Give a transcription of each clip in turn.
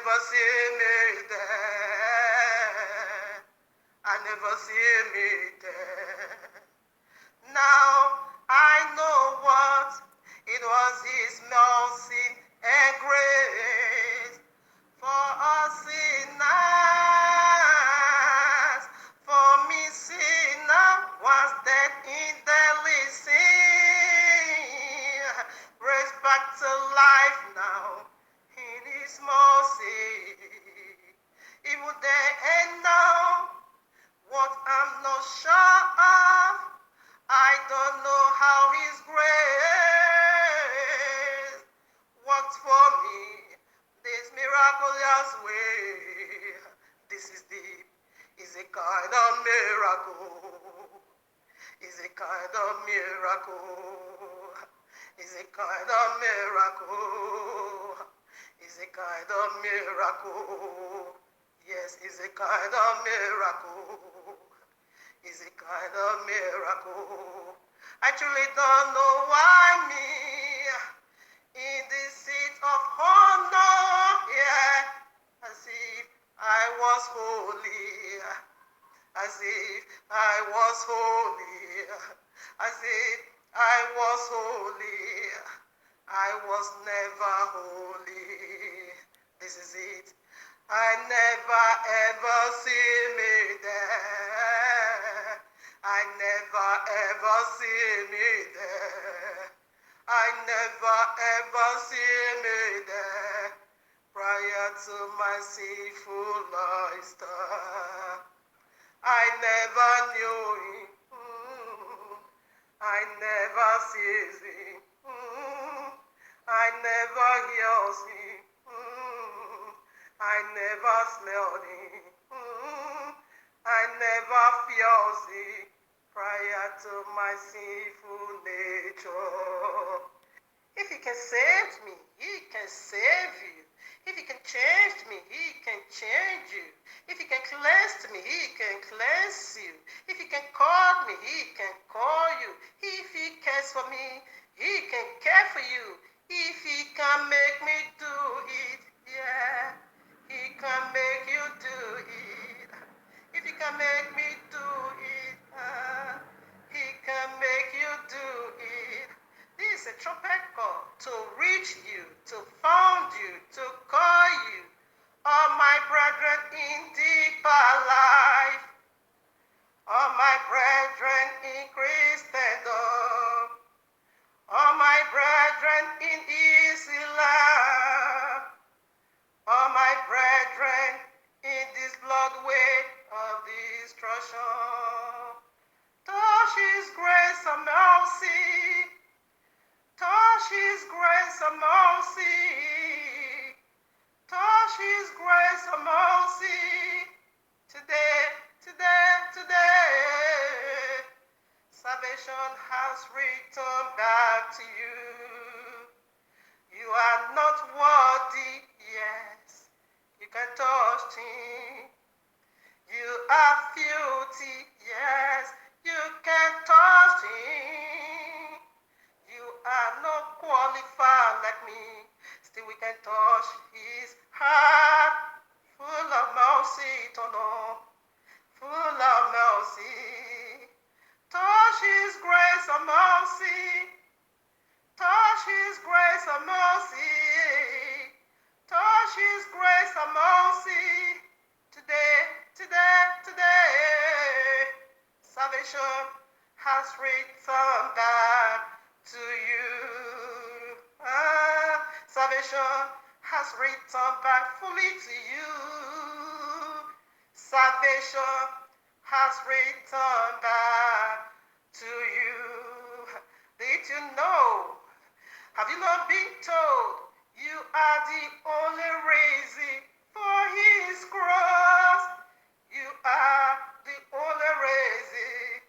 never see me there. I never see me there. Now I know what it was, His mercy and grace for us sinners. For me sinner was dead in deadly sin, raised back to life now in His mercy. Even then and now, what I'm not sure of, I don't know how His grace worked for me this miraculous way. This is deep, is a kind of miracle. Is a kind of miracle. Is a kind of miracle. Is a kind of miracle. Yes, is a kind of miracle. Is a kind of miracle. I truly don't know why me in this seat of honor, yeah, as if I was holy, as if I was holy, as if I was holy. I was never holy. This is it. I never ever see me there. I never ever see me there. I never ever see me there. Prior to my sinful lifestyle, I never knew Him. I never sees Him. I never hears Him. I never smelled Him. I never feels Him prior to my sinful nature. If He can save me, He can save you. If He can change me, He can change you. If He can cleanse me, He can cleanse you. If He can call me, He can call you. If He cares for me, He can care for you. If He can make me do it, yeah, He can make you do it. If He can make me do it, He can make you do it. This is a trumpet call to reach you, to found you, to call you. All my brethren in deeper life, all my brethren in Christendom, all my brethren in Islam, all my brethren in this blood way of destruction. Touch His grace and mercy. Touch His grace and mercy. Touch His grace and mercy. Today, today, today. Salvation has returned back to you. You are not worthy, yes. You can touch Him. You are filthy, yes. You can touch Him. You are not qualified like me. Still we can touch His heart. Full of mercy, eternal. Full of mercy. Touch His grace and mercy. Touch His grace and mercy. Touch His grace and mercy. Today, today, today. Salvation has returned back to you. Salvation has returned back fully to you. Salvation has returned back to you. Did you know? Have you not been told you are the only reason for His cross? You are the only reason.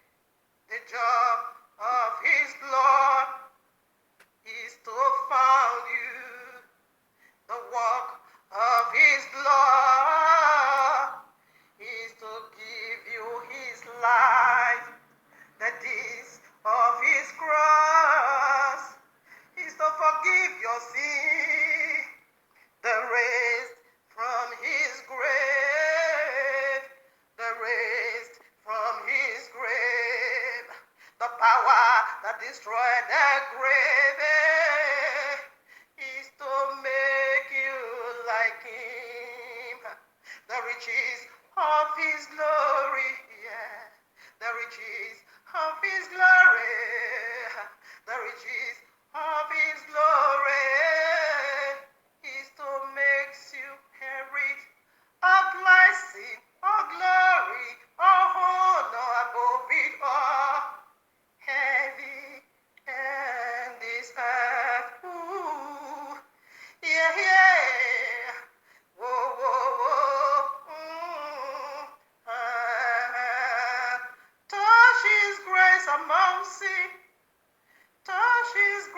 The job of His blood is to found you. The work of His blood is to give you His life. The deeds of His cross is to forgive your sin. The raised from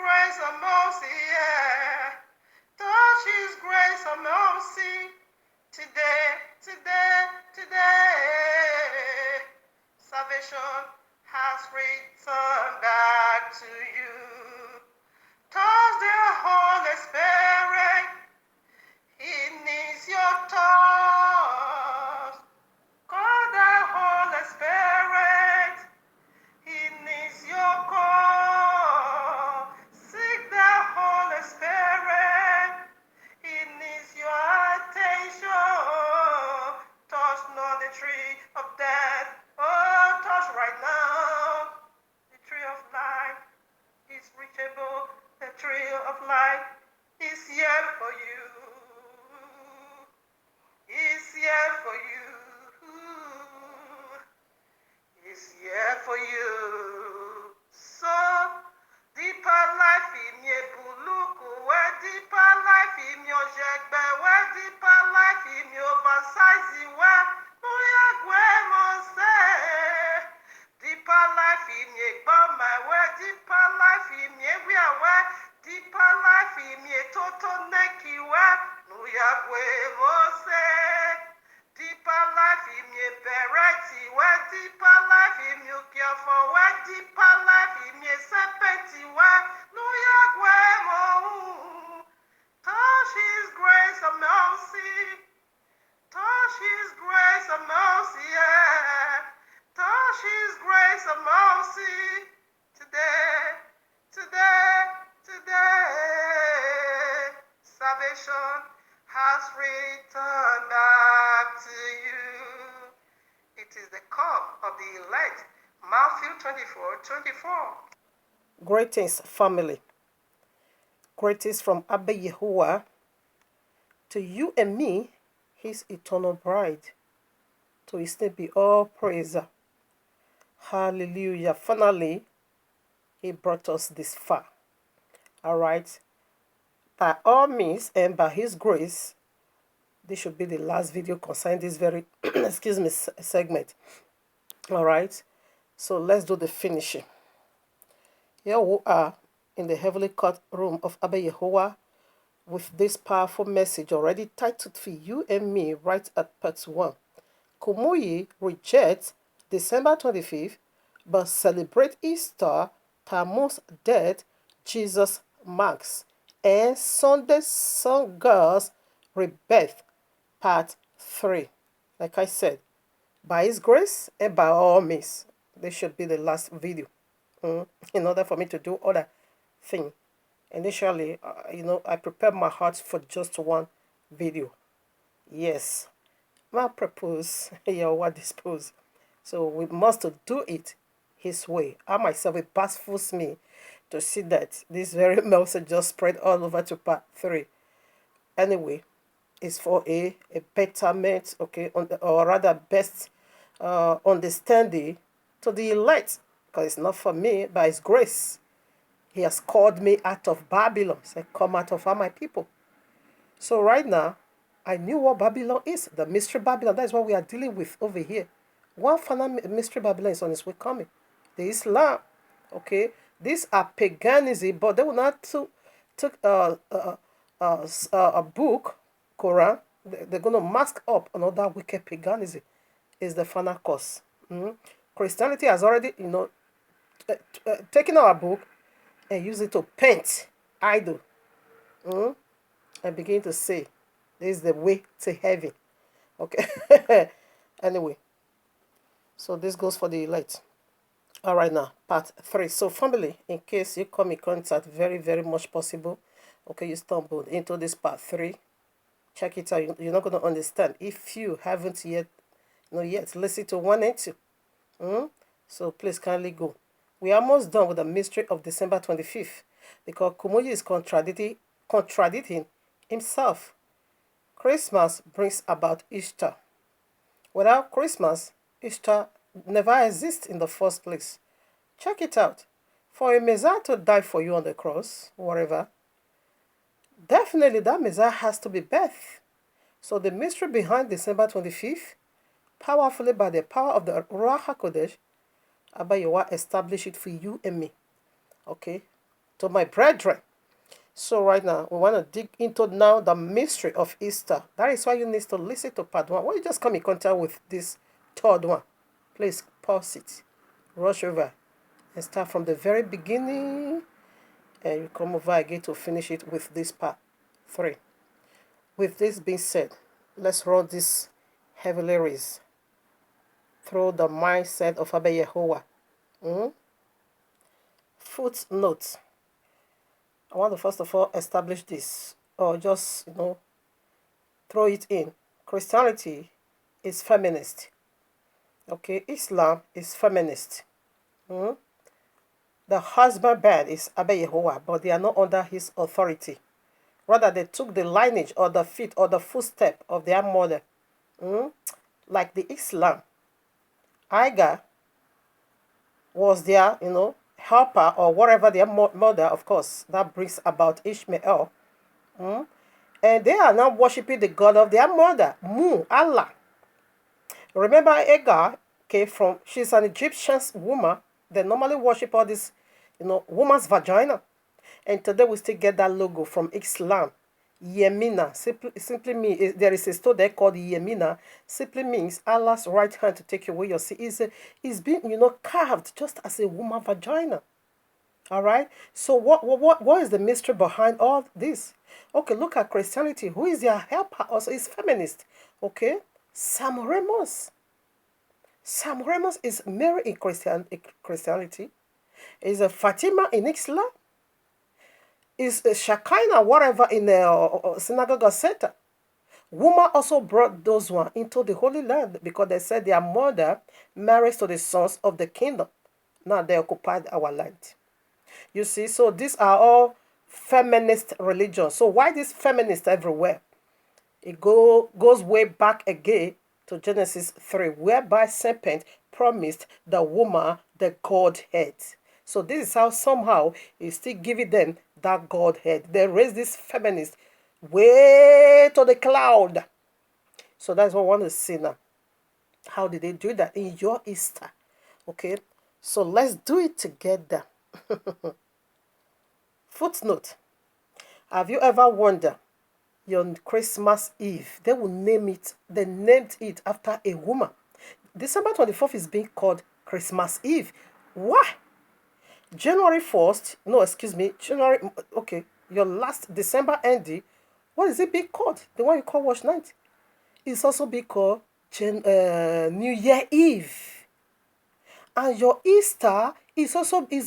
grace and mercy, yeah. Touch His grace and mercy today, today, today. Salvation has returned back to you. Touch the Holy Spirit. He needs your touch. Call the Holy Spirit. He needs your call. Seek the Holy Spirit. He needs your attention. Touch not the tree of death. Oh, touch right now. The tree of life is reachable. The tree of life is here for you. Is here for you. Is here for you. So deeper life in your buluku, where deeper life in your jegbe, where deeper life in your oversize, where deeper life in your bama, where deeper life in your where deeper life in your toto neki, where deeper life in your bereti, where deeper life in your careful, where deeper life in your serpenti, where touch His grace and mercy, touch His grace and mercy, yeah. Touch His grace and mercy today, today, today. Salvation has returned back to you. It is the call of the elect. Matthew 24:24. Greetings, family. Greetings from Abba Yehoah to you and me, His eternal bride. To His name be all praise. Hallelujah. Finally, He brought us this far. All right. By all means and by His grace, this should be the last video concerning this very, excuse me, segment. All right. So let's do the finishing. Here we are in the heavenly court room of Abba Yehoah with this powerful message already titled for you and me right at part 1. Kumuyi rejects December 25th but celebrate Easter, Tammuz death, Jesus marks, and Sunday Sun Girls Rebirth, part 3. Like I said, by His grace and by all means, this should be the last video in order for me to do other thing. Initially, I prepared my heart for just one video. Yes, my purpose, Yahweh dispose. So we must do it His way. I myself, it baffles me to see that this very message just spread all over to part 3. Anyway, it's for a betterment, okay, or rather best understanding to the elect, because it's not for me, by His grace. He has called me out of Babylon. Said, come out of all my people. So right now, I knew what Babylon is. The mystery Babylon. That is what we are dealing with over here. One final mystery Babylon is on its way coming. The Islam. Okay. These are paganism, but they will not took a book, Quran. They're going to mask up another wicked paganism. Is the final course. Christianity has already, taken our book and use it to paint idol, and begin to say, this is the way to heaven. Okay. Anyway, so this goes for the elect. All right, now part 3. So family, in case you come in contact, very very much possible, okay, you stumbled into this part 3, check it out. You're not going to understand if you haven't yet listen to 1 and 2. So please kindly go. We are almost done with the mystery of December 25th because Kumuyi is contradicting himself. Christmas brings about Easter. Without Christmas, Easter never exists in the first place. Check it out. For a Messiah to die for you on the cross, whatever, definitely that Messiah has to be birth. So the mystery behind December 25th, powerfully by the power of the Ruach HaKodesh, Abba Yehoah established it for you and me. Okay? to my brethren. So right now, we want to dig into now the mystery of Easter. That is why you need to listen to part 1. When you just come in contact with this third one, please pause it, rush over, and start from the very beginning, and you come over again to finish it with this part 3. With this being said, let's run this heavily race through the mindset of Abba Yehovah. Footnote. I want to first of all establish this, or just, throw it in. Christianity is feminist. Okay, Islam is feminist. The husband band is Abba Yehovah, but they are not under his authority. Rather, they took the lineage or the feet or the footstep of their mother. Like the Islam. Agar was their, helper or whatever their mother, of course, that brings about Ishmael. And they are now worshipping the God of their mother, Mu, Allah. Remember, Agar came from, she's an Egyptian woman. They normally worship all this, woman's vagina. And today we still get that logo from Islam. Yemina simply means, there is a store there called Yemina, simply means Allah's right hand to take away your sin. It's being, carved just as a woman vagina. All right. So what is the mystery behind all this? Okay, look at Christianity. Who is their helper? Also, is feminist. Okay, Sam Ramos. Sam Ramos is Mary in Christianity. Is a Fatima in Islam. Is Shekinah, whatever, in the synagogue center. Woman also brought those one into the Holy Land because they said their mother marries to the sons of the kingdom. Now they occupied our land. You see, so these are all feminist religions. So why this feminist everywhere? It goes way back again to Genesis 3, whereby serpent promised the woman the Godhead. So this is how somehow he's still giving them that Godhead. They raise this feminist way to the cloud. So that's what I want to see now. How did they do that in your Easter? Okay, so let's do it together. Footnote. Have you ever wondered your Christmas Eve? They named it after a woman. December 24th is being called Christmas Eve. Why? January 1st, your last December ending, what is it being called? The one you call Wash Night. It's also being called New Year Eve. And your Easter is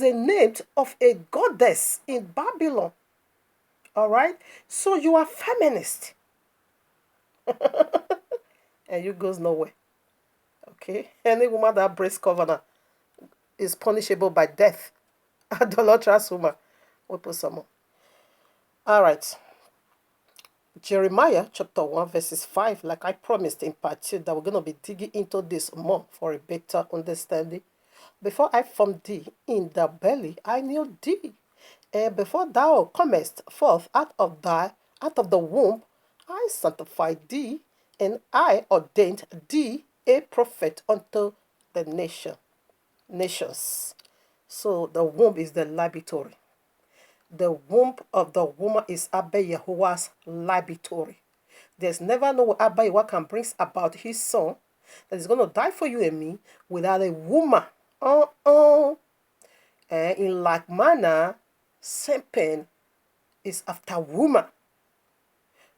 a name of a goddess in Babylon. All right? So you are feminist. And you goes nowhere. Okay? Any woman that breaks covenant is punishable by death. Idolatrous woman. We'll put some more. All right. Jeremiah chapter 1 verses 5, like I promised in part 2, that we're going to be digging into this more for a better understanding. Before I formed thee in the belly, I knew thee. And before thou comest forth out of the womb, I sanctified thee, and I ordained thee a prophet unto the nations. So the womb is the laboratory. The womb of the woman is Abba Yehovah's laboratory. There's never no Abba Yehovah can bring about his son that is going to die for you and me without a woman. And in like manner, serpent is after woman.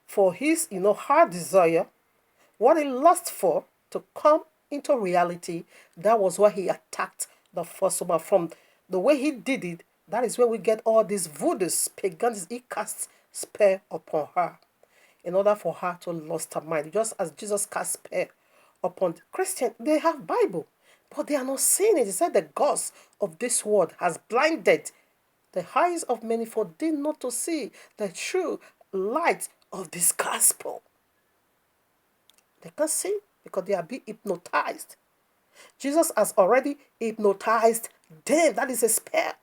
For his, heart desire, what he lusts for to come into reality, that was why he attacked the first woman. From the way he did it, that is where we get all these voodoos, pagans. He cast spell upon her in order for her to lose her mind. Just as Jesus cast spell upon the Christian, they have Bible, but they are not seeing it. He said the gods of this world has blinded the eyes of many, for they not to see the true light of this gospel. They can't see because they are being hypnotized. Jesus has already hypnotized them. That is a spell.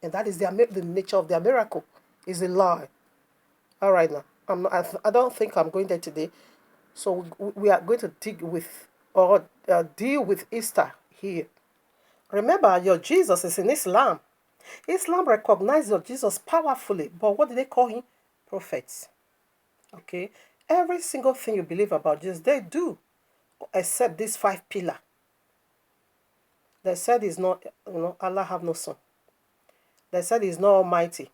And that is the nature of their miracle. Is a lie. All right, now. I don't think I'm going there today. So we are going to deal with Easter here. Remember, your Jesus is in Islam. Islam recognized Jesus powerfully, but what did they call him? Prophets. Okay? Every single thing you believe about Jesus, they do, except these 5 pillars. They said he's not, Allah have no son. They said he's not almighty.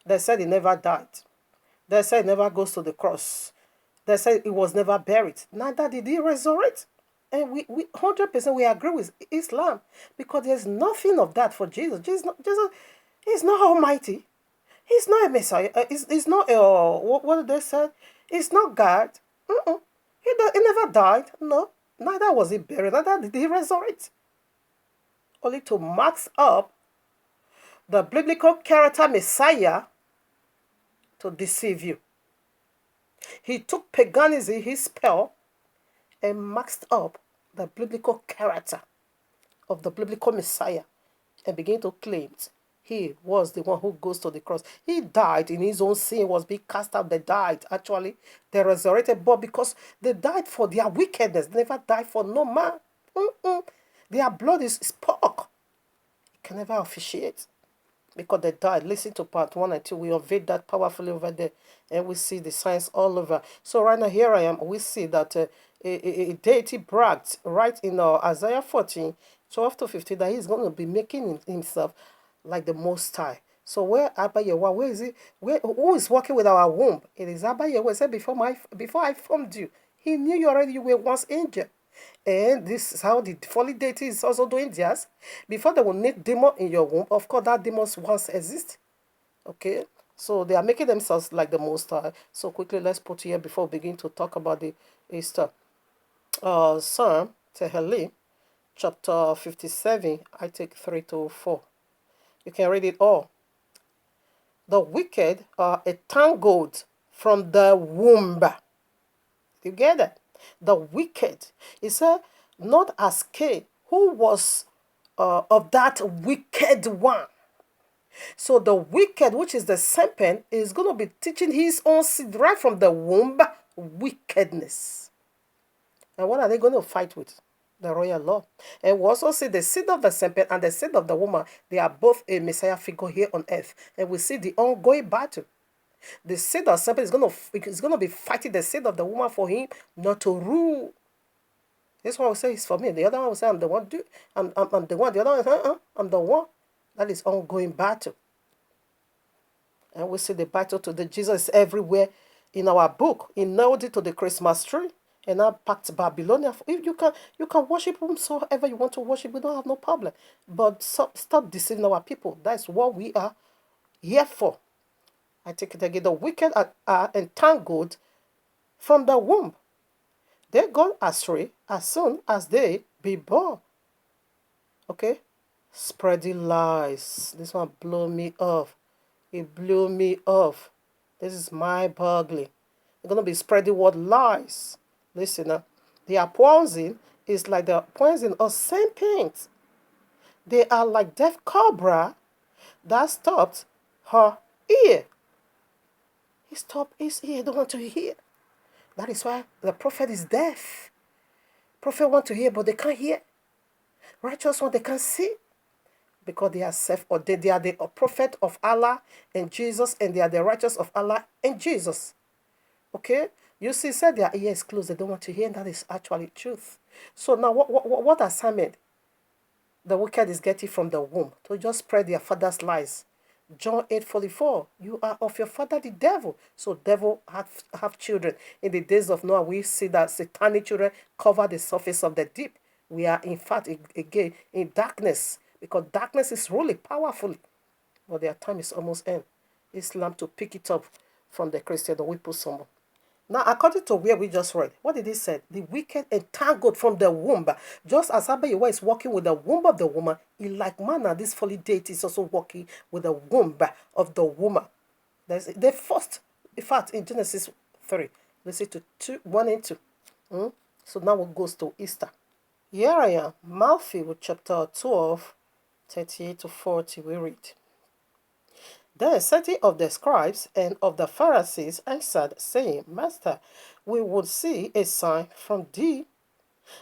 They said he never died. They said he never goes to the cross. They said he was never buried. Neither did he resurrect. And we 100% we agree with Islam, because there's nothing of that for Jesus. Jesus, he's not almighty. He's not a Messiah. He's not a, what did they say? He's not God. He never died. No. Neither was he buried. Neither did he resurrect. Only to max up the biblical character Messiah to deceive you. He took paganism, his spell, and maxed up the biblical character of the biblical Messiah and began to claim he was the one who goes to the cross. He died in his own sin, was being cast out. They died, actually. They resurrected, but because they died for their wickedness, they never died for no man. Their blood is pork. It can never officiate, because they died. Listen to part 1 and 2. We unveiled that powerfully over there, and we see the signs all over. So right now, here I am. We see that a deity bragged right in Isaiah 14, 12 to 15, that he's going to be making himself like the Most High. So where Abba Yahweh, where is he? Who is working with our womb? It is Abba Yahweh. Said before I formed you, he knew you already. You were once angel. And this is how the folly deity is also doing theirs. Before they will need demon in your womb, of course that demons once exist. Okay? So they are making themselves like the Most High. So quickly let's put here before we begin to talk about the Easter. Psalm Tehillim, chapter 57, I take 3 to 4. You can read it all. The wicked are entangled from the womb. You get it? The wicked. It said, not as Cain, who was of that wicked one. So the wicked, which is the serpent, is going to be teaching his own seed right from the womb, wickedness. And what are they going to fight with? The royal law. And we also see the seed of the serpent and the seed of the woman. They are both a Messiah figure here on earth. And we see the ongoing battle. The seed of the serpent is going to be fighting the seed of the woman for him not to rule. This one will say it's for me. The other one will say I'm the one. I'm the one. The other one will say I'm the one. That is ongoing battle. And we see the battle to the Jesus everywhere in our book. He nailed it to the Christmas tree. And now packed Babylonia. If you can worship whomsoever you want to worship. We don't have no problem. But stop deceiving our people. That's what we are here for. I take it again. The wicked are entangled from the womb. They go astray as soon as they be born. Okay? Spreading lies. This one blew me off. It blew me off. This is my burgling. They're going to be spreading what lies. Listen now. Their poison is like the poison of serpents. They are like deaf cobra that stopped her ear. He stopped his ear. Don't want to hear. That is why the prophet is deaf. Prophet want to hear, but they can't hear. Righteous one, they can't see. Because they are self-ordained. They are the prophet of Allah and Jesus, and they are the righteous of Allah and Jesus. Okay? You see, said their ear is closed. They don't want to hear, and that is actually truth. So now, what assignment the wicked is getting from the womb? To just spread their father's lies. John 8:44. You are of your father the devil. So devil have children. In the days of Noah, we see that satanic children cover the surface of the deep. We are in fact again in darkness, because darkness is ruling powerfully. But their time is almost end. Islam to pick it up from the Christian, the whipple someone. Now, according to where we just read, what did he say? The wicked entangled from the womb. Just as Abba Yahweh is working with the womb of the woman, in like manner, this folly deity is also working with the womb of the woman. The first, in fact, in Genesis 3, listen to 1 and 2. So now it goes to Easter. Here I am, Matthew chapter 12, 38 to 40, we read. Then certain of the scribes and of the Pharisees answered, saying, Master, we would see a sign from thee,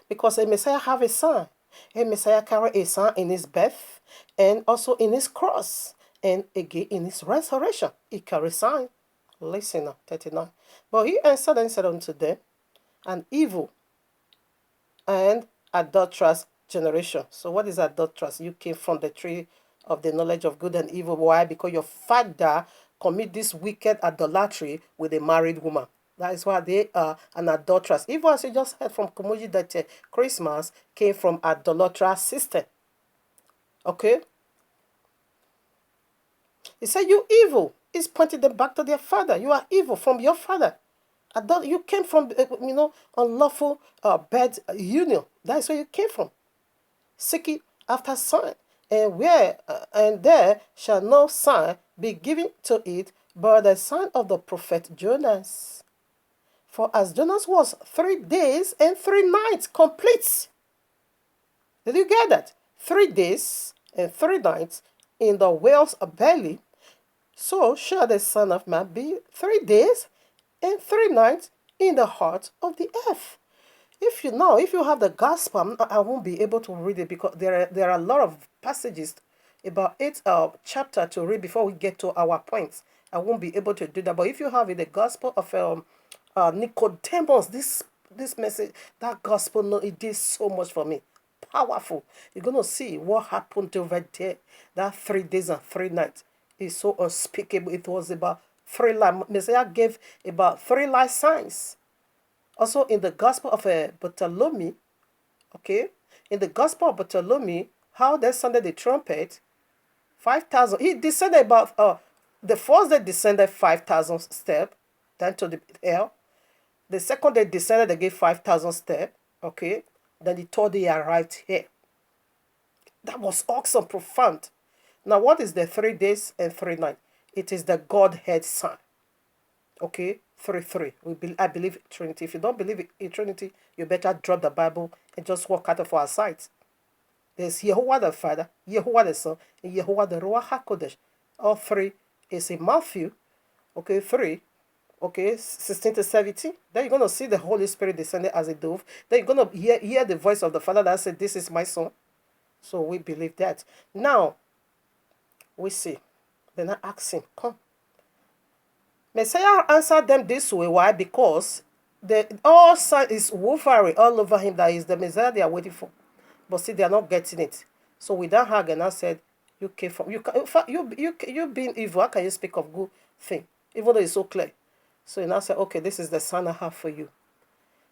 because a Messiah have a son. A Messiah carry a son in his birth, and also in his cross, and again in his resurrection. He can resign. Listen now, 39. But he answered and said unto them, an evil and adulterous generation. So what is adulterous? You came from the tree of the knowledge of good and evil. Why? Because your father commit this wicked idolatry with a married woman. That is why they are an adulteress. Even as you just heard from Kumuji that Christmas came from idolatrous system. Okay? He said, you evil. He's pointing them back to their father. You are evil from your father. You came from, unlawful bed union. That is where you came from. Seeking after sign, and there shall no sign be given to it but the sign of the prophet Jonas. For as Jonas was 3 days and 3 nights complete. Did you get that? 3 days and 3 nights in the whale's belly, so shall the Son of Man be 3 days and 3 nights in the heart of the earth. If you have the gospel, I won't be able to read it because there are a lot of passages, about 8 chapter to read before we get to our points. I won't be able to do that. But if you have it, the gospel of Nicodemus, this message, that gospel, no, it did so much for me. Powerful. You're gonna see what happened over there. That 3 days and 3 nights is so unspeakable. It was about 3 life. Messiah gave about 3 life signs. Also in the Gospel of Bartholomew, okay, in the Gospel of Bartholomew, how they sounded the trumpet, 5,000. He descended about the first day descended 5,000 steps down to the air. The second day descended again 5,000 steps. Okay, then the third day arrived here. That was awesome, profound. Now, what is the 3 days and 3 nights? It is the Godhead sign. Okay, 3. I believe Trinity. If you don't believe in Trinity, you better drop the Bible and just walk out of our sight. There's Yehovah the Father, Yehovah the Son, and Yehovah the Ruach HaKodesh. All 3 is in Matthew. Okay, 3. Okay, 16 to 17. Then you're going to see the Holy Spirit descending as a dove. Then you're going to hear the voice of the Father that said, this is my son. So we believe that. Now, we see. Then I ask him, come. Messiah answered them this way. Why? Because all sign is wolfering all over him that is the Messiah they are waiting for. But see, they are not getting it. So with that hug, and I said, you came from you being evil, how can you speak of good thing? Even though it's so clear. So he now said, okay, this is the sign I have for you.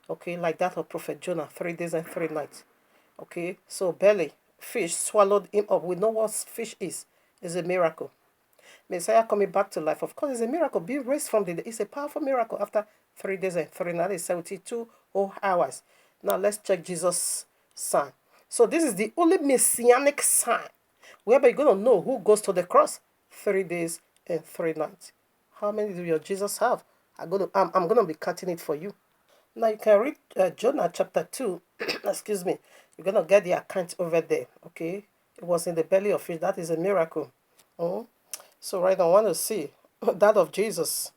Okay, like that of Prophet Jonah, 3 days and 3 nights. Okay, so belly, fish swallowed him up. We know what fish is. It's a miracle. Messiah coming back to life. Of course, it's a miracle. Being raised from the dead. It's a powerful miracle after 3 days and 3 nights, 72 whole hours. Now let's check Jesus' sign. So this is the only messianic sign whereby you're going to know who goes to the cross. 3 days and 3 nights. How many do your Jesus have? I'm going to be cutting it for you. Now you can read Jonah chapter 2. Excuse me. You're going to get the account over there. Okay. It was in the belly of fish. That is a miracle. So right now I want to see that of Jesus.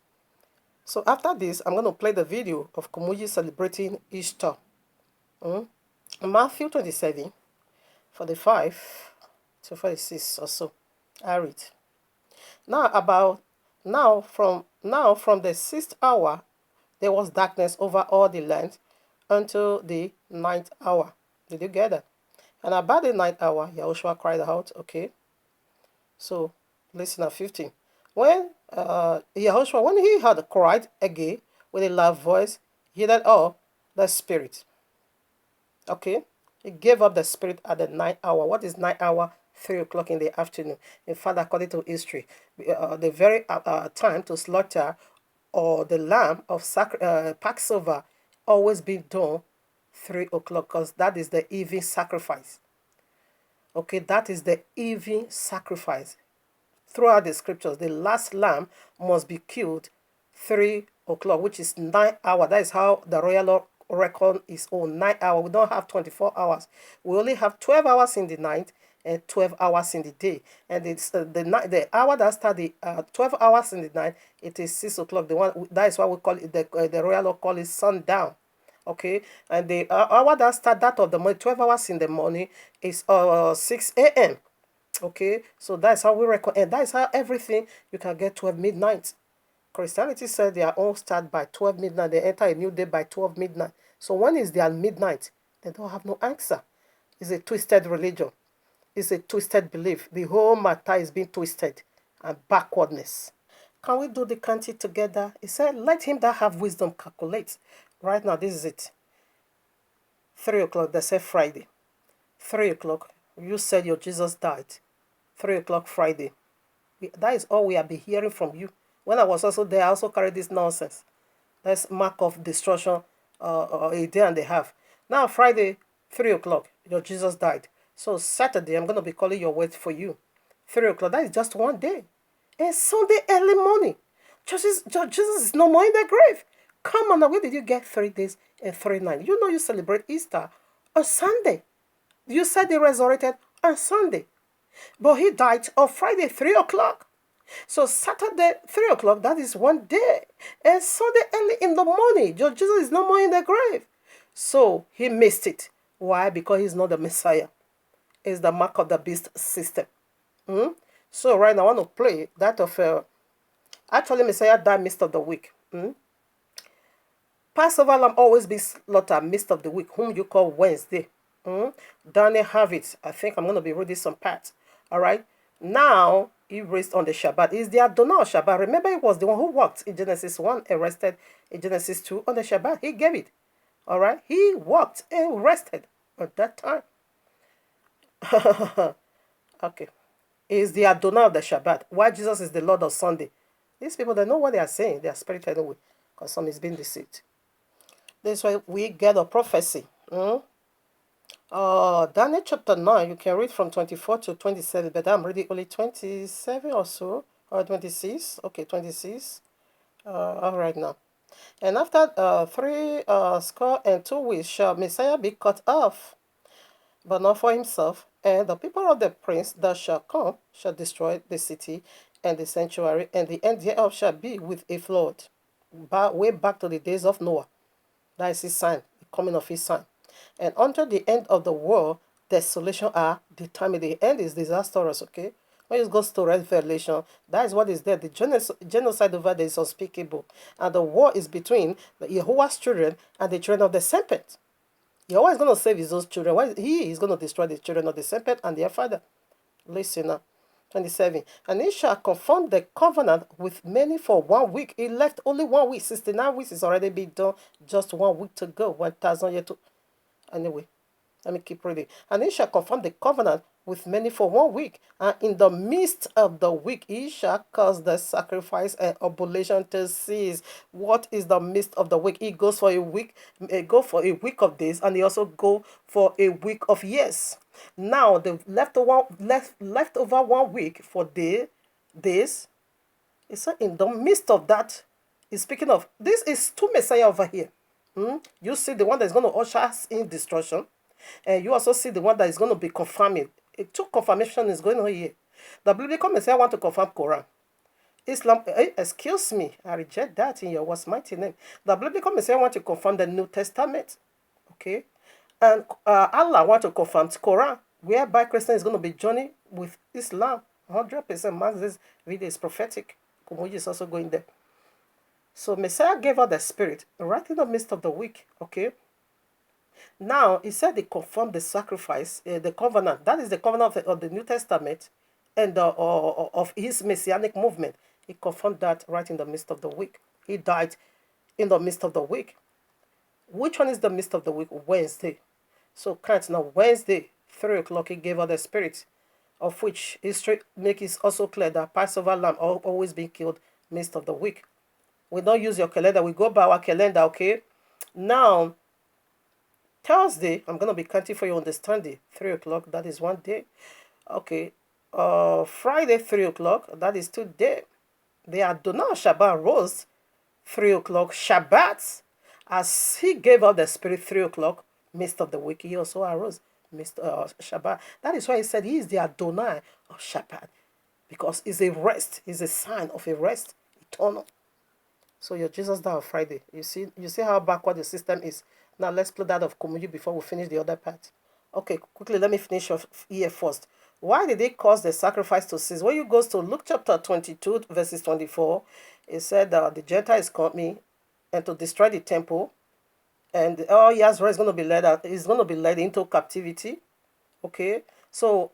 So after this, I'm going to play the video of Kumuyi celebrating Easter. Matthew 27, 45 to 46 or so. I read. Now from the 6th hour, there was darkness over all the land until the 9th hour. Did you get that? And about the 9th hour, Yahushua cried out. Okay. So listen at 15. When Yahushua, when he had cried again with a loud voice, he let up the spirit. Okay, he gave up the spirit at the 9th hour. What is 9th hour? 3 o'clock in the afternoon. In fact, according to history, the very time to slaughter or the lamb of Passover always been done 3 o'clock, because that is the evening sacrifice. Okay, that is the evening sacrifice. Throughout the scriptures, the last lamb must be killed 3 o'clock, which is 9 hours. That is how the royal record is on 9 hours. We don't have 24 hours. We only have 12 hours in the night and 12 hours in the day. And it's the hour that starts the 12 hours in the night, it is 6 o'clock. The one that is why we call it the royal call is sundown. Okay, and the hour that starts that of the morning, 12 hours in the morning, is 6 a.m. Okay, so that's how we reckon, and that's how everything you can get 12 midnight. Christianity said their own start by 12 midnight, they enter a new day by 12 midnight. So when is their midnight? They don't have no answer. It's a twisted religion. It's a twisted belief. The whole matter is being twisted and backwardness. Can we do the country together? He said, let him that have wisdom calculate. Right now, this is it. 3 o'clock, they said Friday. 3 o'clock, you said your Jesus died. 3 o'clock Friday. That is all we have been hearing from you. When I was also there, I also carried this nonsense. That's mark of destruction, a day and a half. Now, Friday, 3 o'clock, your Jesus died. So, Saturday, I'm going to be calling your word for you. 3 o'clock, that is just one day. And Sunday, early morning, Jesus is no more in the grave. Come on, now, where did you get 3 days and 3 nights? You know you celebrate Easter on Sunday. You said he resurrected on Sunday. But he died on Friday, 3 o'clock. So Saturday, 3 o'clock, that is one day. And Sunday early in the morning, Jesus is no more in the grave. So he missed it. Why? Because he's not the Messiah. It's the mark of the beast system. So right now I want to play that of, actually Messiah died midst of the week. Passover lamb always be slaughtered midst of the week, whom you call Wednesday. Daniel have it. I think I'm going to be reading some parts. All right. Now, he raised on the Shabbat. Is the Adonai of Shabbat. Remember, he was the one who walked in Genesis 1 and rested in Genesis 2 on the Shabbat. He gave it. All right. He walked and rested at that time. Okay. Is the Adonai of the Shabbat. Why Jesus is the Lord of Sunday. These people, they know what they are saying. They are spiritual anyway. Because some is being deceived. This way we get a prophecy. Daniel chapter 9, you can read from 24 to 27, but I'm reading only 27 or so, or 26. Okay, 26. All right now. And after 62 weeks shall Messiah be cut off, but not for himself. And the people of the prince that shall come shall destroy the city and the sanctuary, and the end thereof shall be with a flood. Way back to the days of Noah. That is his sign, the coming of his son. And until the end of the world, desolation are determined. The end is disastrous, okay? When it goes to Revelation, that is what is there. The genocide over there is unspeakable. And the war is between the Jehovah's children and the children of the serpent. Jehovah is going to save his own children. He is going to destroy the children of the serpent and their father. Listen now. 27. And he shall confirm the covenant with many for 1 week. He left only 1 week. 69 weeks is already been done. Just 1 week to go. 1,000 years to... Anyway, let me keep reading. And he shall confirm the covenant with many for 1 week. And in the midst of the week, he shall cause the sacrifice and oblation to cease. What is the midst of the week? He goes for a week, go for a week of days, and he also go for a week of years. Now, the left over 1 week for days. It's in the midst of that. He's speaking of, this is two Messiah over here. You see the one that is going to usher us in destruction. And you also see the one that is going to be confirming. Two confirmation is going on here. The biblical Messiah want to confirm Quran. Islam, excuse me, I reject that in your what's mighty name. The biblical Messiah want to confirm the New Testament. Okay. And Allah want to confirm Quran, whereby Christian is going to be joining with Islam. 100%. Man, this video is prophetic. Kumoji is also going there. So Messiah gave out the Spirit right in the midst of the week. Okay. Now, he said he confirmed the sacrifice, the covenant. That is the covenant of the New Testament and of his messianic movement. He confirmed that right in the midst of the week. He died in the midst of the week. Which one is the midst of the week? Wednesday. So count now. Wednesday, 3 o'clock, he gave out the Spirit, of which history makes it also clear that Passover lamb always being killed midst of the week. We don't use your calendar. We go by our calendar, okay? Now, Thursday, I'm going to be counting for your understanding. 3 o'clock, that is 1 day. Okay. Friday, 3 o'clock, that is 2 days. The Adonai Shabbat rose 3 o'clock. Shabbat, as he gave out the Spirit 3 o'clock, midst of the week, he also arose midst Shabbat. That is why he said he is the Adonai of Shabbat. Because it's a rest. It's a sign of a rest, eternal. So your Jesus died on Friday. You see how backward the system is. Now let's play that of Kumuyi before we finish the other part. Okay, quickly, let me finish off here first. Why did it cause the sacrifice to cease? When you go to Luke chapter 22, verses 24, it said the Gentile is coming and to destroy the temple, and all Israel is going to be led into captivity. Okay, so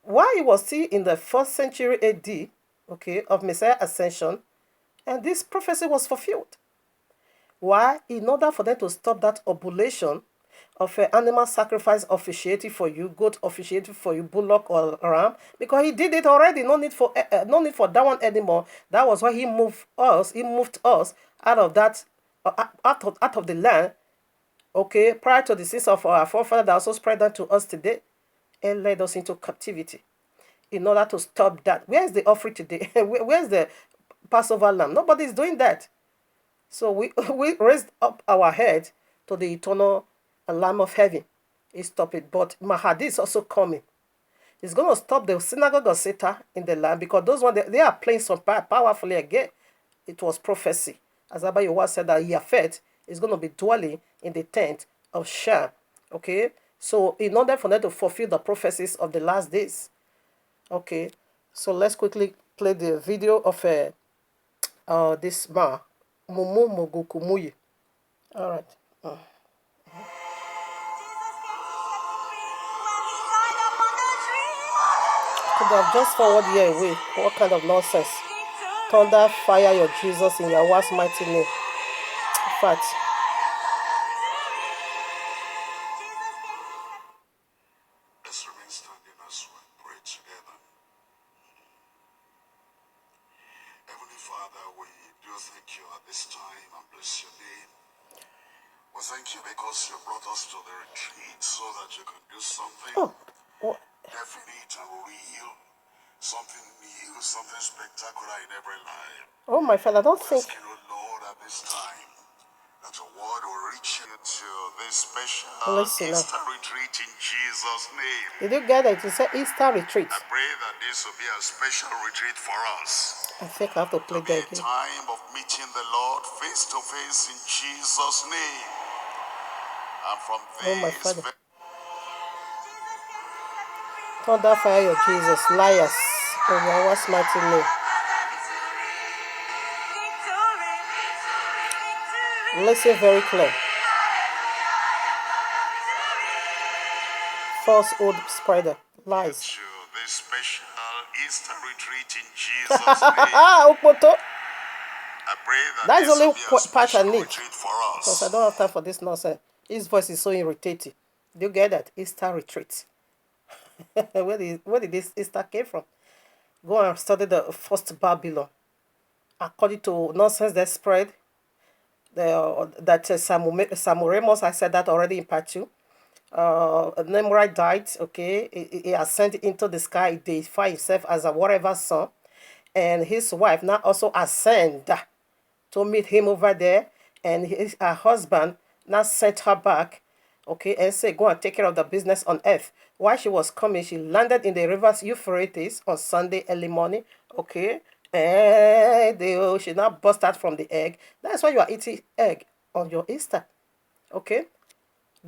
while he was still in the first century AD, okay, of Messiah ascension, and this prophecy was fulfilled. Why? In order for them to stop that oblation of an animal sacrifice officiating for you, goat officiating for you, bullock or ram, because he did it already. No need for that one anymore. That was why he moved us. He moved us out of that, out of the land. Okay, prior to the sins of our forefathers that also spread unto us today, and led us into captivity. In order to stop that, where's the offering today? Where's the Passover lamb? Nobody is doing that. So we raised up our head to the eternal Lamb of heaven. He stopped it. But Mahdi is also coming. He's going to stop the synagogue of Satan in the land, because those ones, they are playing some powerfully again. It was prophecy. As Abba Yahweh said that Yafet is going to be dwelling in the tent of Shem. Okay? So in order for them to fulfill the prophecies of the last days. Okay? So let's quickly play the video of this man. Mumu Mogukumuyi. All right. Could have just forward here away. What kind of nonsense? Thunder, fire your Jesus in Yahweh's mighty name. In fact, let's remain standing as we pray together. Heavenly Father, we do thank you at this time and bless your name. We thank you because you brought us to the retreat so that you can do something definite and real, something new, something spectacular in every life. oh my Father, I don't We think. ask you, Lord, at this time that your word will reach you to this special Listen now. Easter retreat in Jesus' name. Did you get it? It said Easter retreat. I pray that this will be a special retreat for us. I think I have to play Be a that again. time of meeting the Lord face to face in Jesus' name. And from Oh my this Father. Thunder, fire your Jesus. Liars. In Yahweh's mighty name. Listen very clear. Falsehood spreader. Lies. to this special Easter retreat in Jesus' name. Okpoto. I pray that That is this only will be a part I special need. retreat for Because I us. don't have time for this nonsense. His voice is so irritating. Do you get that? Easter retreat. where did this Easter came from? Go and study the first Babylon. According to nonsense that spread, that Samuel Ramos, I said that already in part 2. Nimrod died, okay? He ascended into the sky, he deified himself as a whatever son. And his wife now also ascend to meet him over there. And her husband now sent her back, okay, and said, go and take care of the business on earth. While she was coming, she landed in the rivers Euphrates on Sunday early morning, okay, and she now burst out from the egg. That's why you are eating egg on your Easter, okay.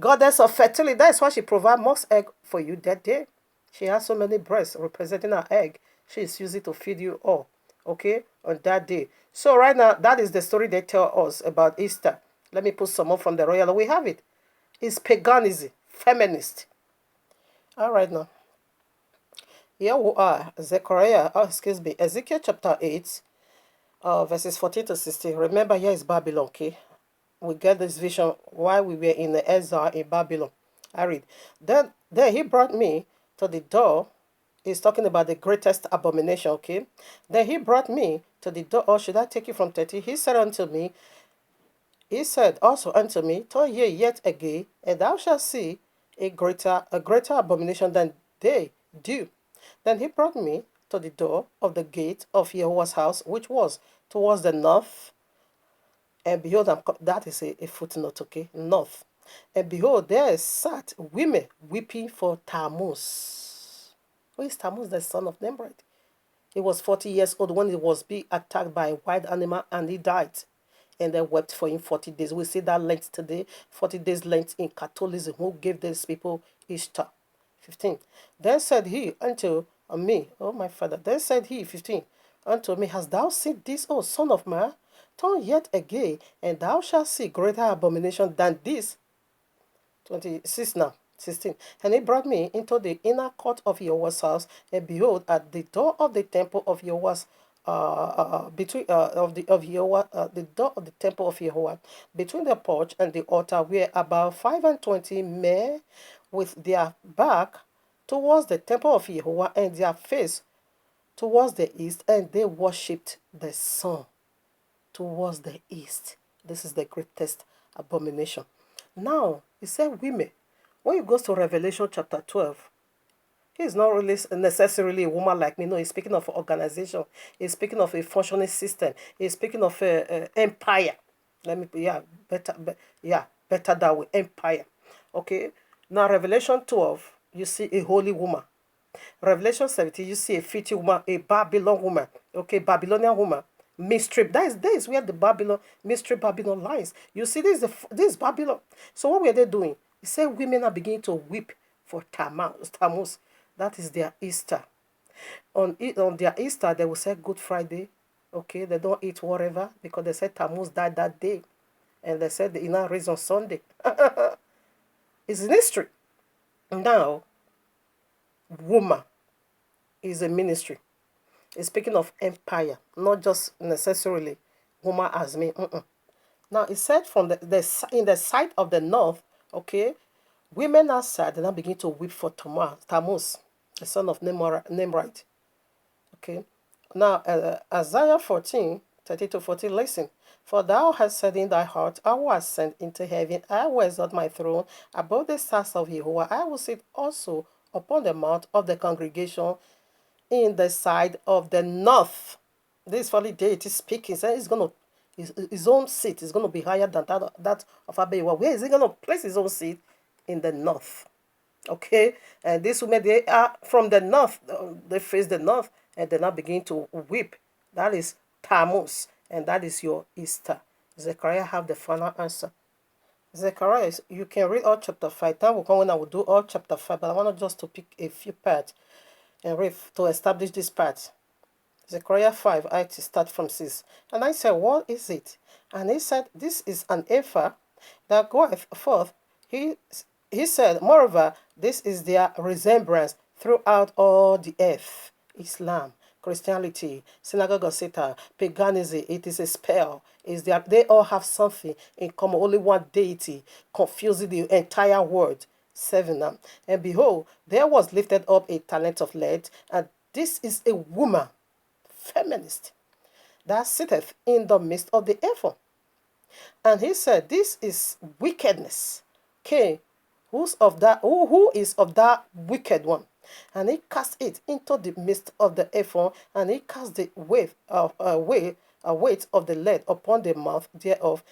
Goddess of fertility, that's why she provides most egg for you that day. She has so many breasts representing her egg. She is using to feed you all, okay, on that day. So right now, that is the story they tell us about Easter. Let me put some more from the royal. We have it. It's paganism, feminist. All right now. Here we are, Ezekiel chapter 8, verses 14 to 16. Remember, here is Babylon, okay? We get this vision while we were in the exile in Babylon. I read. Then he brought me to the door. He's talking about the greatest abomination, okay? Then he brought me to the door. Or should I take you from 30? He said also unto me, turn ye yet again, and thou shalt see a greater abomination than they do. Then he brought me to the door of the gate of Yahweh's house, which was towards the north. And behold, that is a footnote, okay? North. And behold, there sat women weeping for Tammuz. Who is Tammuz, the son of Nimrod? He was 40 years old when he was being attacked by a wild animal and he died. And they wept for him 40 days. We see that length today, 40 days length in Catholicism. Who gave these people Easter? 15. Then said he unto me, O my father, then said he, 15, unto me, hast thou seen this, O son of man? Turn yet again, and thou shalt see greater abomination than this. 26 now. 16. And he brought me into the inner court of Yahweh's house, and behold, at the door of the temple of Yahweh's between of Yahweh, the door of the temple of Yahweh, between the porch and the altar, were about 25 men with their back towards the temple of Yahweh and their face towards the east, and they worshipped the sun towards the east. This is the greatest abomination. Now, he said women. When you go to Revelation chapter 12, he's not really necessarily a woman like me. No, he's speaking of organization. He's speaking of a functioning system. He's speaking of a empire. Better that way, empire. Okay. Now, Revelation 12, you see a holy woman. Revelation 17, you see a filthy woman, a Babylon woman. Okay, Babylonian woman. Mystery. That is where the mystery Babylon lies. You see, this is Babylon. So what were they doing? He said women are beginning to weep for Tammuz. That is their Easter. On their Easter, they will say Good Friday. Okay, they don't eat whatever because they said Tammuz died that day. And they said the inner raised on Sunday. It's in history. Now, woman is a ministry. It's speaking of empire, not just necessarily woman as me. Now, it said from in the side of the north, okay, women are sad and now begin to weep for Tammuz, the son of Nimrod. Okay, now Isaiah 14, 30-40, listen. For thou hast said in thy heart, I will ascend into heaven, I will exalt my throne above the stars of Jehovah. I will sit also upon the mount of the congregation in the side of the north. This holy deity speaking, saying his own seat is going to be higher than that of Abiwa. Where is he going to place his own seat? In the north. Okay, and these women, they are from the north. They face the north, and they now begin to weep. That is Tammuz, and that is your Easter. Zechariah have the final answer. Zechariah, you can read all chapter 5. Time will come when I will do all chapter 5, but I want just to pick a few parts and read to establish this part. Zechariah 5, I to start from 6. And I said, what is it? And he said, this is an ephah that goeth forth. He said, moreover, this is their resemblance throughout all the earth. Islam, Christianity, synagogue of Satan, paganism, it is a spell. They all have something in common, only one deity, confusing the entire world. 7. And behold, there was lifted up a talent of lead, and this is a woman, feminist, that sitteth in the midst of the ephod. And he said, this is wickedness. Okay, who is of that wicked one? And he cast it into the midst of the ephod, and he cast the weight of the lead upon the mouth thereof.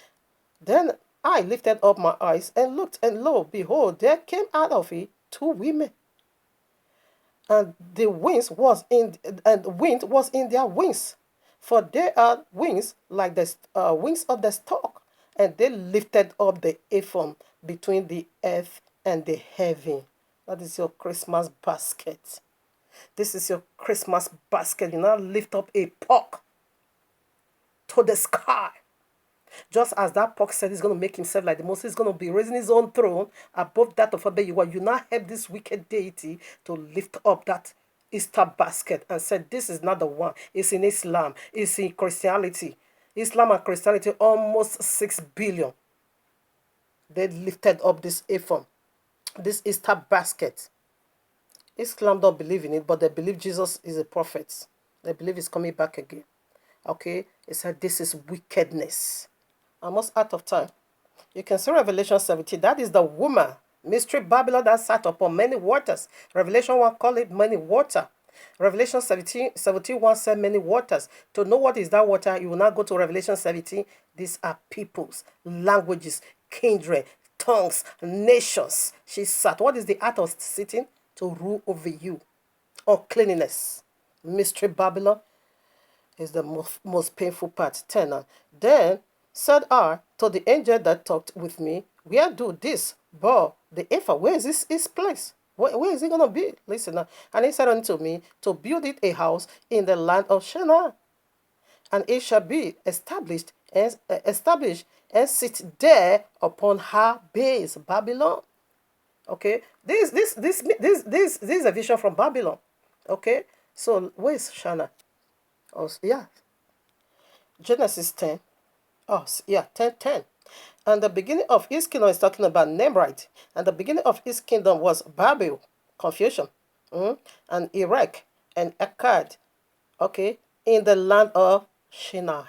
Then I lifted up my eyes and looked, and lo, behold, there came out of it 2 women. And the wind was in their wings, for they are wings like the wings of the stork, and they lifted up the ephod between the earth and the heaven. That is your Christmas basket. This is your Christmas basket. You now lift up a pork to the sky. Just as that pork said he's going to make himself like the Moses, he's going to be raising his own throne above that of Abiwa. You now help this wicked deity to lift up that Easter basket and said, this is not the one. It's in Islam. It's in Christianity. Islam and Christianity, almost 6 billion. They lifted up this ephod, this Easter basket. Islam don't believe in it, but they believe Jesus is a prophet. They believe he's coming back again. Okay? It said this is wickedness. Almost out of time. You can see Revelation 17. That is the woman, mystery Babylon that sat upon many waters. Revelation 1 call it many water. Revelation 17:1 said many waters. To know what is that water, you will now go to Revelation 17. These are peoples, languages, kindred, tongues, nations. She sat. What is the art of sitting? To rule over you. Uncleanness. Mystery Babylon is the most painful part. 10. Then said I to the angel that talked with me, where do this bow the ephod? Where is this his place? Where is it going to be? Listen now. And he said unto me, to build it a house in the land of Shinar, and it shall be established and sit there upon her base, Babylon. Okay, this is a vision from Babylon. Okay, so where is Shinar? Oh, yeah, Genesis 10. Oh, yeah, 10:10. And the beginning of his kingdom is talking about Nimrod. And the beginning of his kingdom was Babel, confusion, and Iraq and Akkad, okay, in the land of Shinar.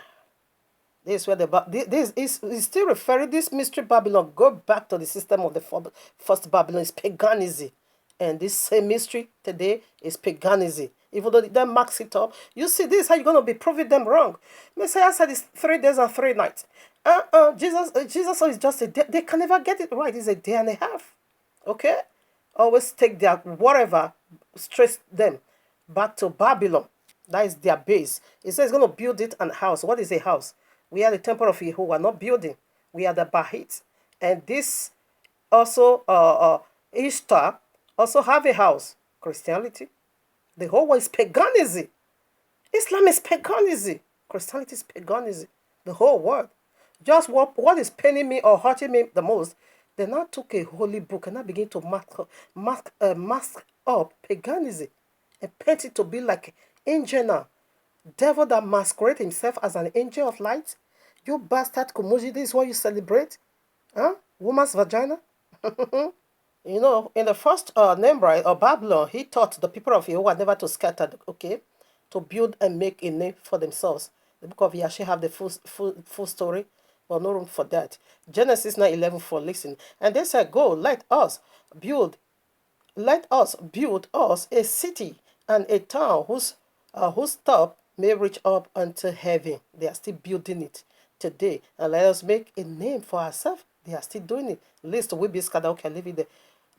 This is where this is still referring, this mystery Babylon, go back to the system of the first Babylon, is paganism. And this same mystery today is paganism. Even though they marks it up, you see, this is how you're going to be proving them wrong. Messiah said it's 3 days and 3 nights. Jesus is just a day. They can never get it right. It's a day and a half. Okay? Always take their whatever, stress them back to Babylon. That is their base. It says it's going to build it and house. What is a house? We are the temple of Yehovah, not building. We are the Bahit. And this also, Ishtar, also have a house. Christianity. The whole world is paganism. Islam is paganism. Christianity is paganism. The whole world. Just what is paining me or hurting me the most, they now took a holy book and now begin to mask up paganism and paint it to be like angel now. Devil that masquerade himself as an angel of light. You bastard Kumuji, this is what you celebrate? Huh? Woman's vagina? You know, in the first Nimrod or Babylon, he taught the people of Yehovah never to scatter, okay, to build and make a name for themselves. The book of Yashai have the full story, but no room for that. Genesis 9:11 listen. And they said, go, let us build us a city and a town whose top may reach up unto heaven. They are still building it today. And let us make a name for ourselves. They are still doing it. List we be scattered, okay, leave it there.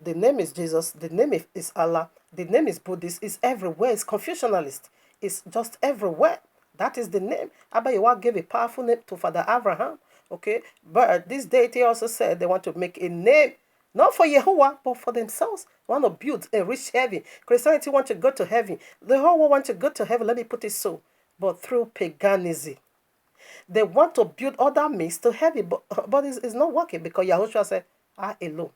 The name is Jesus. The name is Allah. The name is Buddhist. It's everywhere. It's Confucianist. It's just everywhere. That is the name. Abba Yahweh gave a powerful name to Father Abraham. Okay. But this deity also said they want to make a name, not for Yehovah, but for themselves. They want to build a rich heaven. Christianity wants to go to heaven. The whole world wants to go to heaven. Let me put it so. But through paganism. They want to build other means to heaven. But it's not working because Yahushua said, I alone.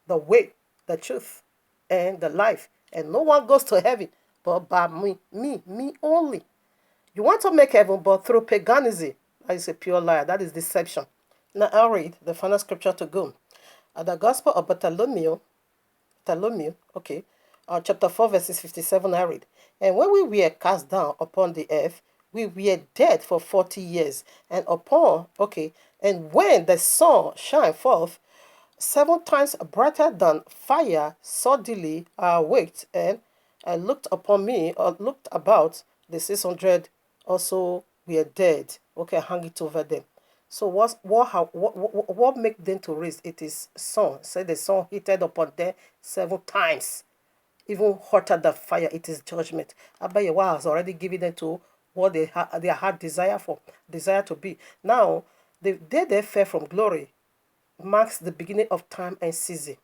The way, the truth, and the life. And no one goes to heaven but by me only. You want to make heaven, but through paganism. That is a pure lie. That is deception. Now I'll read the final scripture to go. The Gospel of Bartholomew, okay, chapter 4, verses 57, I read. And when we were cast down upon the earth, we were dead for 40 years. And and when the sun shined forth, 7 times brighter than fire, suddenly I awaked and I looked upon me, or looked about, the 600 also were dead. Okay, hang it over them. So what make them to raise? It is sun. Say the sun heated upon them 7 times, even hotter than fire. It is judgment. Abba Yahweh has already given them to what they had desire to be. Now the day they fell from glory marks the beginning of time and season.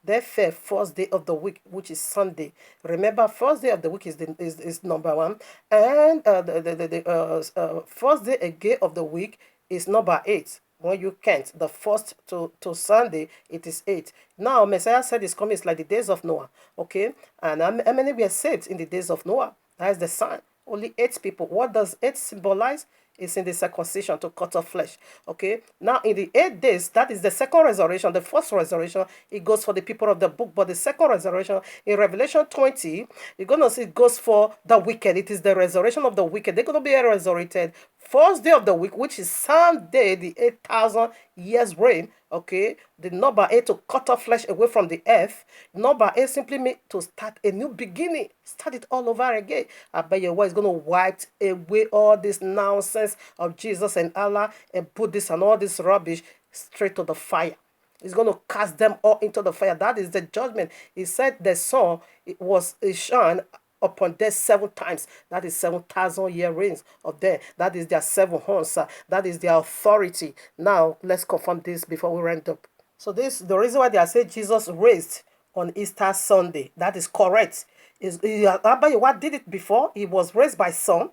They fell first day of the week, which is Sunday. Remember, first day of the week is number 1, and the first day again of the week is number 8. When you count the first to Sunday, it is 8. Now Messiah said his coming is like the days of Noah. Okay, and how many were saved in the days of Noah? That is the sign. Only 8 people. What does 8 symbolize? It's in the circumcision to cut off flesh. Okay. Now in the 8 days, that is the second resurrection. The first resurrection, it goes for the people of the book. But the second resurrection in Revelation 20, you're gonna see it goes for the wicked. It is the resurrection of the wicked. They're gonna be resurrected first day of the week, which is Sunday, the 8,000 years reign. Okay, the number 8 to cut off flesh away from the earth. Number 8 simply means to start a new beginning, start it all over again. I bet your wife is going to wipe away all this nonsense of Jesus and Allah and put this and all this rubbish straight to the fire. He's going to cast them all into the fire. That is the judgment. He said the sun it shone upon them 7 times. That is 7,000 year reigns of them. That is their 7 horns. That is their authority. Now let's confirm this before we round up. So this the reason why they are saying Jesus raised on Easter Sunday. That is correct. Abayewa did it before. He was raised by sun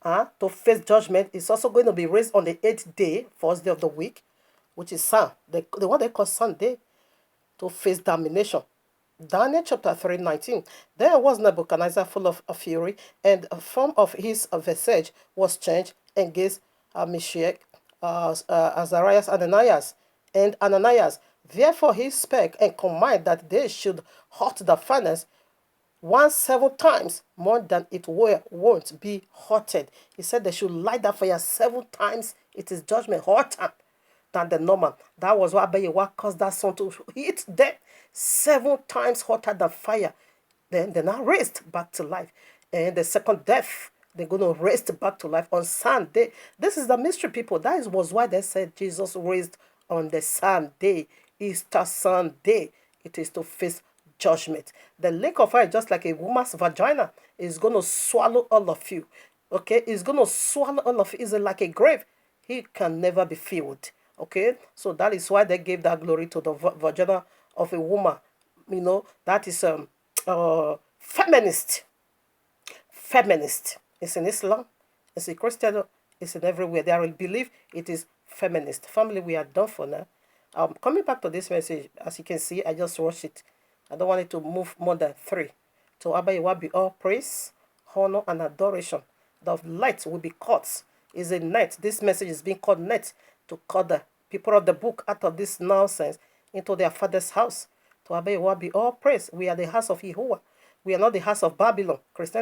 to face judgment. He's also going to be raised on the 8th day, first day of the week, which is Sun, the one they call Sunday, to face damnation. Daniel chapter 3:19. There was Nebuchadnezzar full of fury, and the form of his visage was changed, and gazed Meshach, Azarias, and Ananias. Therefore he spake and commanded that they should hot the furnace 7 times more than it won't be hotted. He said they should light that fire 7 times. It is judgment hotter than the normal. That was why Abayewa caused that sun to hit them 7 times hotter than fire. Then they're now raised back to life. And the second death, they're going to raise back to life on Sunday. This is the mystery, people. That was why they said Jesus raised on the Sunday, Easter Sunday. It is to face judgment. The lake of fire, just like a woman's vagina, is going to swallow all of you. Okay, it's going to swallow all of you. It's like a grave. He can never be filled. Okay, so that is why they gave that glory to the vagina of a woman. You know, that is feminist. Feminist. It's in Islam, it's in Christian, it's in everywhere. They will believe it is feminist. Family, we are done for now. Coming back to this message, as you can see, I just watched it. I don't want it to move more than 3. To Abayewa be all praise, honor, and adoration. The light will be cut. Is a net. This message is being called net to cut the people of the book out of this nonsense into their father's house. To Abayewa be all praise. We are the house of Yehovah. We are not the house of Babylon. Christianity